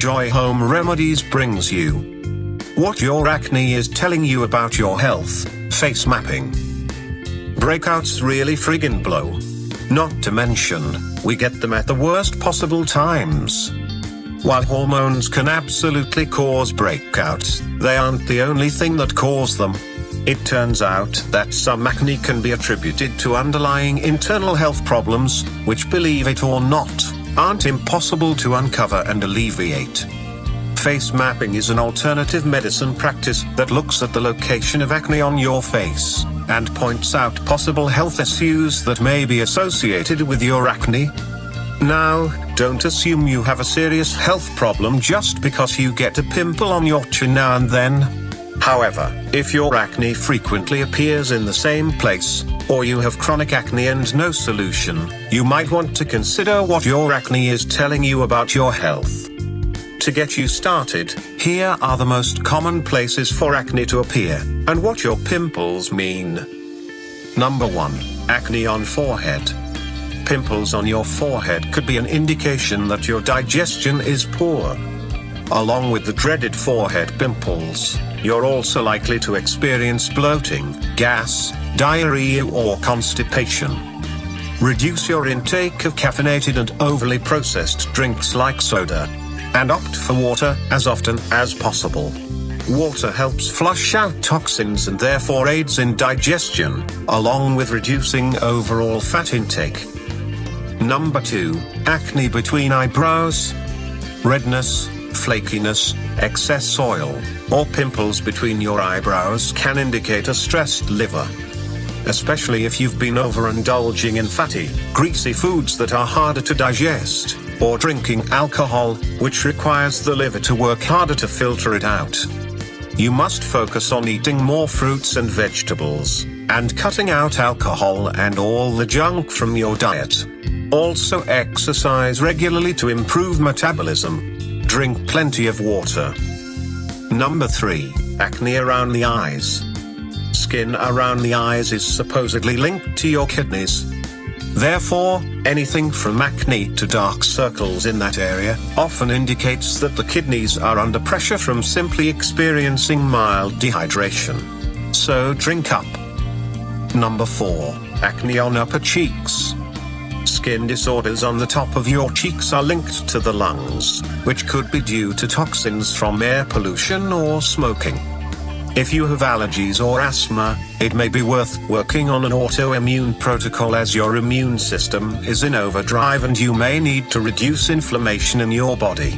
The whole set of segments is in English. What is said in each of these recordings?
enjoy home remedies brings you. What your acne is telling you about your health, face mapping. Breakouts really friggin' blow. Not to mention, we get them at the worst possible times. While hormones can absolutely cause breakouts, they aren't the only thing that cause them. It turns out that some acne can be attributed to underlying internal health problems, which, believe it or not, aren't impossible to uncover and alleviate. Face mapping is an alternative medicine practice that looks at the location of acne on your face, and points out possible health issues that may be associated with your acne. Now, don't assume you have a serious health problem just because you get a pimple on your chin now and then. However, if your acne frequently appears in the same place, or you have chronic acne and no solution, you might want to consider what your acne is telling you about your health. To get you started, here are the most common places for acne to appear, and what your pimples mean. Number 1. Acne on forehead. Pimples on your forehead could be an indication that your digestion is poor. Along with the dreaded forehead pimples, you're also likely to experience bloating, gas, diarrhea or constipation. Reduce your intake of caffeinated and overly processed drinks like soda, and opt for water as often as possible. Water helps flush out toxins and therefore aids in digestion, along with reducing overall fat intake. Number 2. Acne between eyebrows. Redness, flakiness, excess oil, or pimples between your eyebrows can indicate a stressed liver. Especially if you've been overindulging in fatty, greasy foods that are harder to digest, or drinking alcohol, which requires the liver to work harder to filter it out. You must focus on eating more fruits and vegetables, and cutting out alcohol and all the junk from your diet. Also exercise regularly to improve metabolism. Drink plenty of water. Number 3. Acne around the eyes. Skin around the eyes is supposedly linked to your kidneys. Therefore, anything from acne to dark circles in that area often indicates that the kidneys are under pressure from simply experiencing mild dehydration. So drink up. Number 4. Acne on upper cheeks. Skin disorders on the top of your cheeks are linked to the lungs, which could be due to toxins from air pollution or smoking. If you have allergies or asthma, it may be worth working on an autoimmune protocol as your immune system is in overdrive and you may need to reduce inflammation in your body.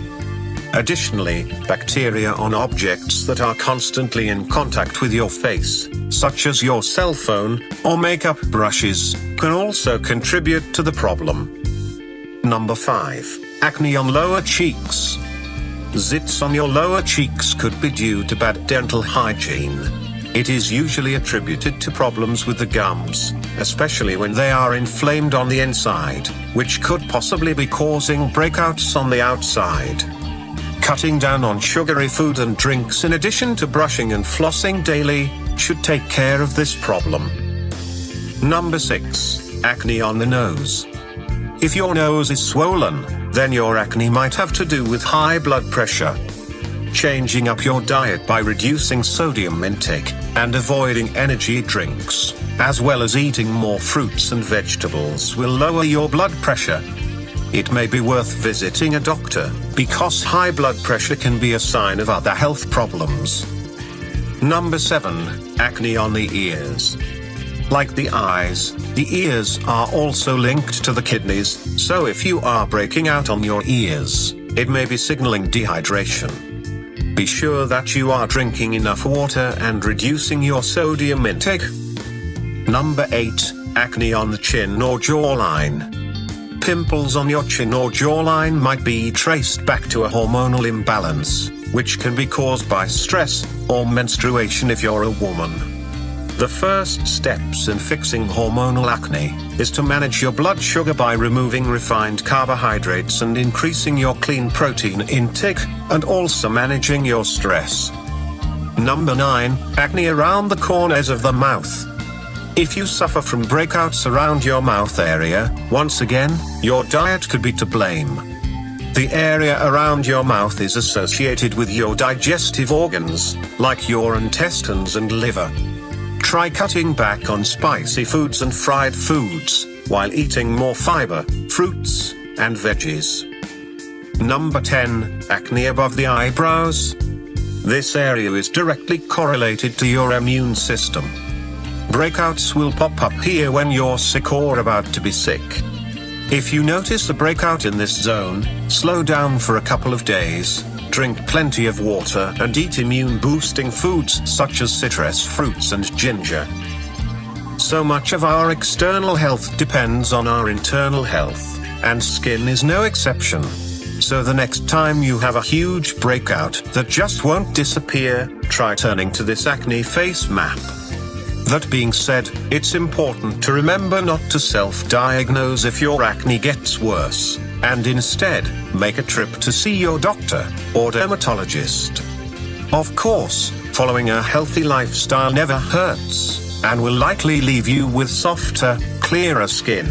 Additionally, bacteria on objects that are constantly in contact with your face, such as your cell phone or makeup brushes, can also contribute to the problem. Number 5. Acne on lower cheeks. Zits on your lower cheeks could be due to bad dental hygiene. It is usually attributed to problems with the gums, especially when they are inflamed on the inside, which could possibly be causing breakouts on the outside. Cutting down on sugary food and drinks in addition to brushing and flossing daily should take care of this problem. Number 6. Acne on the nose. If your nose is swollen, then your acne might have to do with high blood pressure. Changing up your diet by reducing sodium intake and avoiding energy drinks, as well as eating more fruits and vegetables, will lower your blood pressure. It may be worth visiting a doctor, because high blood pressure can be a sign of other health problems. Number 7. Acne on the ears. Like the eyes, the ears are also linked to the kidneys, so if you are breaking out on your ears, it may be signaling dehydration. Be sure that you are drinking enough water and reducing your sodium intake. Number 8. Acne on the chin or jawline. Pimples on your chin or jawline might be traced back to a hormonal imbalance, which can be caused by stress or menstruation if you're a woman. The first steps in fixing hormonal acne is to manage your blood sugar by removing refined carbohydrates and increasing your clean protein intake, and also managing your stress. Number 9. Acne around the corners of the mouth. If you suffer from breakouts around your mouth area, once again, your diet could be to blame. The area around your mouth is associated with your digestive organs, like your intestines and liver. Try cutting back on spicy foods and fried foods, while eating more fiber, fruits, and veggies. Number 10, acne above the eyebrows. This area is directly correlated to your immune system. Breakouts will pop up here when you're sick or about to be sick. If you notice a breakout in this zone, slow down for a couple of days, drink plenty of water and eat immune-boosting foods such as citrus fruits and ginger. So much of our external health depends on our internal health, and skin is no exception. So the next time you have a huge breakout that just won't disappear, try turning to this acne face map. That being said, it's important to remember not to self-diagnose if your acne gets worse, and instead, make a trip to see your doctor or dermatologist. Of course, following a healthy lifestyle never hurts, and will likely leave you with softer, clearer skin.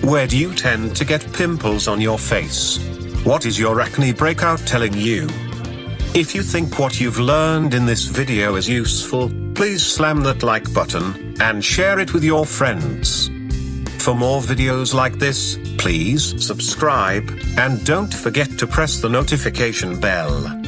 Where do you tend to get pimples on your face? What is your acne breakout telling you? If you think what you've learned in this video is useful, please slam that like button, and share it with your friends. For more videos like this, please subscribe, and don't forget to press the notification bell.